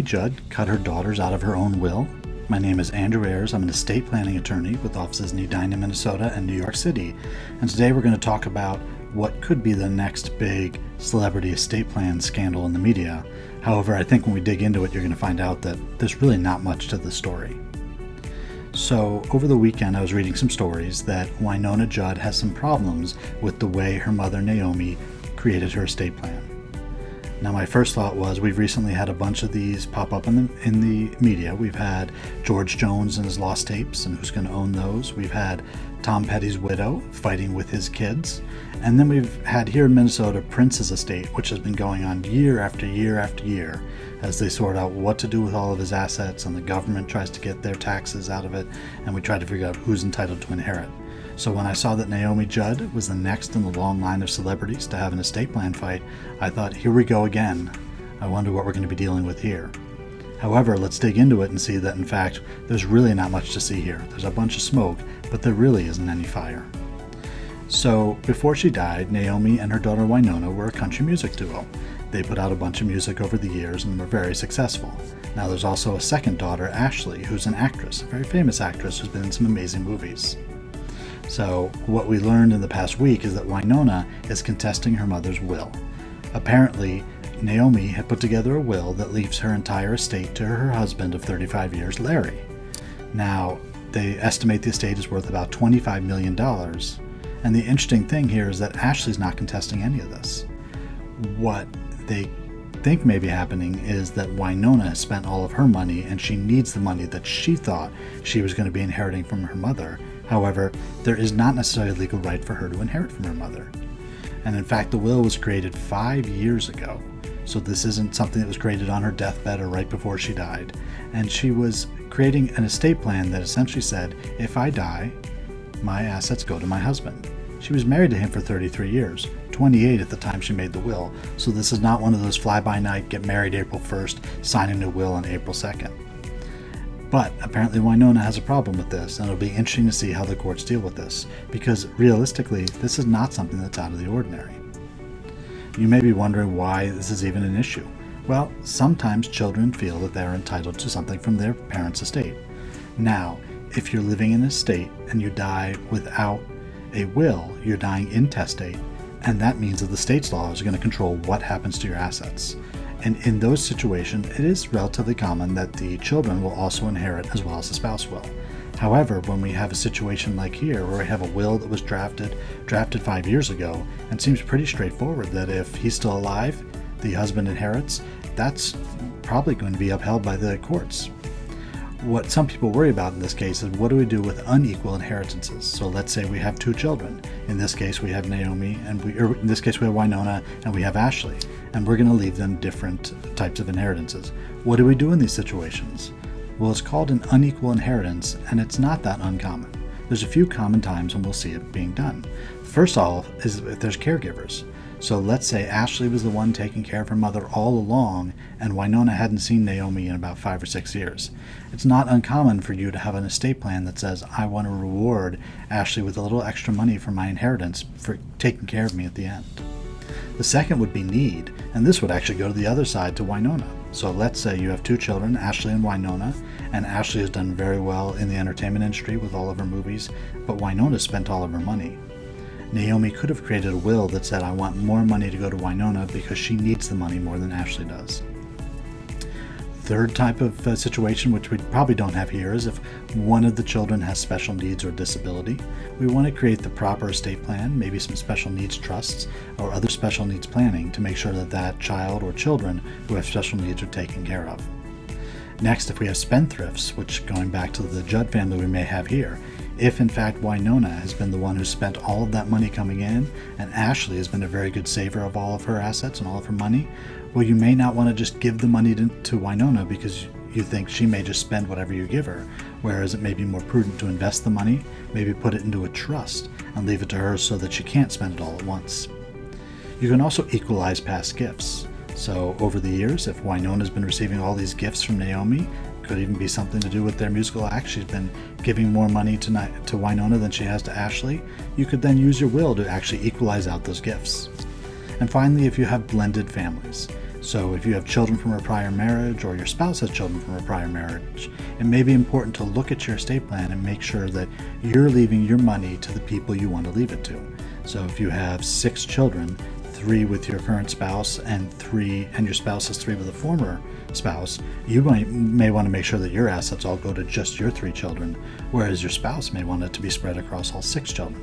Naomi Judd cut her daughters out of her own will? My name is Andrew Ayers. I'm an estate planning attorney with offices in Edina, Minnesota and New York City. And today we're going to talk about what could be the next big celebrity estate plan scandal in the media. However, I think when we dig into it, you're going to find out that there's really not much to the story. So over the weekend, I was reading some stories that Wynonna Judd has some problems with the way her mother Naomi created her estate plan. Now, my first thought was we've recently had a bunch of these pop up in the media. We've had George Jones and his lost tapes and who's going to own those. We've had Tom Petty's widow fighting with his kids. And then we've had here in Minnesota Prince's estate, which has been going on year after year after year as they sort out what to do with all of his assets, and the government tries to get their taxes out of it, and we try to figure out who's entitled to inherit. So when I saw that Naomi Judd was the next in the long line of celebrities to have an estate plan fight, I thought, here we go again. I wonder what we're going to be dealing with here. However, let's dig into it and see that, in fact, there's really not much to see here. There's a bunch of smoke, but there really isn't any fire. So, before she died, Naomi and her daughter Wynonna were a country music duo. They put out a bunch of music over the years and were very successful. Now there's also a second daughter, Ashley, who's an actress, a very famous actress who's been in some amazing movies. So, what we learned in the past week is that Wynonna is contesting her mother's will. Apparently, Naomi had put together a will that leaves her entire estate to her husband of 35 years, Larry. Now, they estimate the estate is worth about $25 million. And the interesting thing here is that Ashley's not contesting any of this. What they think may be happening is that Wynonna has spent all of her money and she needs the money that she thought she was going to be inheriting from her mother. However, there is not necessarily a legal right for her to inherit from her mother. And in fact, the will was created 5 years ago. So this isn't something that was created on her deathbed or right before she died. And she was creating an estate plan that essentially said, if I die, my assets go to my husband. She was married to him for 33 years, 28 at the time she made the will, so this is not one of those fly-by-night, get married April 1st, sign a new will on April 2nd. But apparently Wynonna has a problem with this, and it'll be interesting to see how the courts deal with this, because realistically, this is not something that's out of the ordinary. You may be wondering why this is even an issue. Well, sometimes children feel that they're entitled to something from their parents' estate. Now, if you're living in an estate and you die without a will, you're dying intestate, and that means that the state's laws are going to control what happens to your assets. And in those situations, it is relatively common that the children will also inherit as well as the spouse will. However, when we have a situation like here, where we have a will that was drafted 5 years ago, and seems pretty straightforward that if he's still alive, the husband inherits, that's probably going to be upheld by the courts. What some people worry about in this case is what do we do with unequal inheritances? So let's say we have two children. In this case, we have Naomi, or in this case, we have Wynonna, and we have Ashley, and we're going to leave them different types of inheritances. What do we do in these situations? Well, it's called an unequal inheritance, and it's not that uncommon. There's a few common times when we'll see it being done. First off is if there's caregivers. So let's say Ashley was the one taking care of her mother all along, and Wynonna hadn't seen Naomi in about 5 or 6 years. It's not uncommon for you to have an estate plan that says, I want to reward Ashley with a little extra money for my inheritance for taking care of me at the end. The second would be need, and this would actually go to the other side, to Wynonna. So let's say you have two children, Ashley and Wynonna, and Ashley has done very well in the entertainment industry with all of her movies, but Wynonna spent all of her money. Naomi could have created a will that said, I want more money to go to Wynonna because she needs the money more than Ashley does. Third type of situation, which we probably don't have here, is if one of the children has special needs or disability. We want to create the proper estate plan, maybe some special needs trusts or other special needs planning to make sure that that child or children who have special needs are taken care of. Next, if we have spendthrifts, which going back to the Judd family we may have here, if in fact Wynonna has been the one who spent all of that money coming in, and Ashley has been a very good saver of all of her assets and all of her money, well, you may not want to just give the money to Wynonna because you think she may just spend whatever you give her, whereas it may be more prudent to invest the money, maybe put it into a trust and leave it to her so that she can't spend it all at once. You can also equalize past gifts. So over the years, if Wynonna's been receiving all these gifts from Naomi, could even be something to do with their musical act. She's been giving more money to Wynonna than she has to Ashley. You could then use your will to actually equalize out those gifts. And finally, if you have blended families, So if you have children from a prior marriage or your spouse has children from a prior marriage, it may be important to look at your estate plan and make sure that you're leaving your money to the people you want to leave it to. So if you have 6 children, 3 with your current spouse and your spouse has 3 with a former spouse, you may want to make sure that your assets all go to just your 3 children, whereas your spouse may want it to be spread across all 6 children.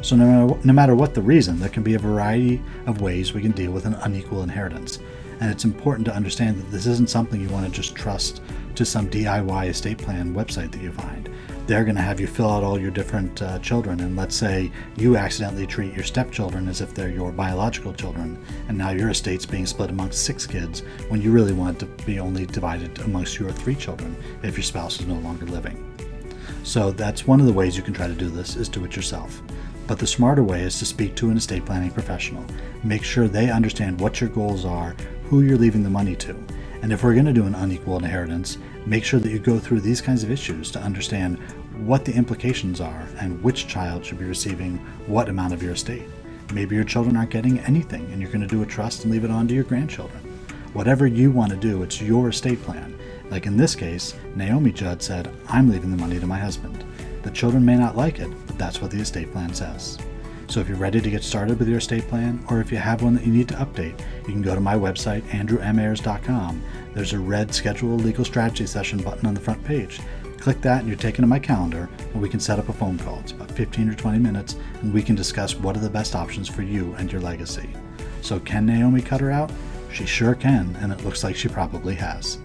So no matter what the reason, there can be a variety of ways we can deal with an unequal inheritance. And it's important to understand that this isn't something you want to just trust to some DIY estate plan website that you find. They're going to have you fill out all your different children, and let's say you accidentally treat your stepchildren as if they're your biological children, and now your estate's being split amongst 6 kids when you really want it to be only divided amongst your 3 children if your spouse is no longer living. So that's one of the ways you can try to do this, is do it yourself. But the smarter way is to speak to an estate planning professional. Make sure they understand what your goals are, who you're leaving the money to. And if we're going to do an unequal inheritance, make sure that you go through these kinds of issues to understand what the implications are and which child should be receiving what amount of your estate. Maybe your children aren't getting anything and you're going to do a trust and leave it on to your grandchildren. Whatever you want to do, it's your estate plan. Like in this case, Naomi Judd said, "I'm leaving the money to my husband." The children may not like it, but that's what the estate plan says. So if you're ready to get started with your estate plan, or if you have one that you need to update, you can go to my website, andrewmayers.com. There's a red Schedule a Legal Strategy Session button on the front page. Click that and you're taken to my calendar, and we can set up a phone call. It's about 15 or 20 minutes, and we can discuss what are the best options for you and your legacy. So can Naomi cut her out? She sure can, and it looks like she probably has.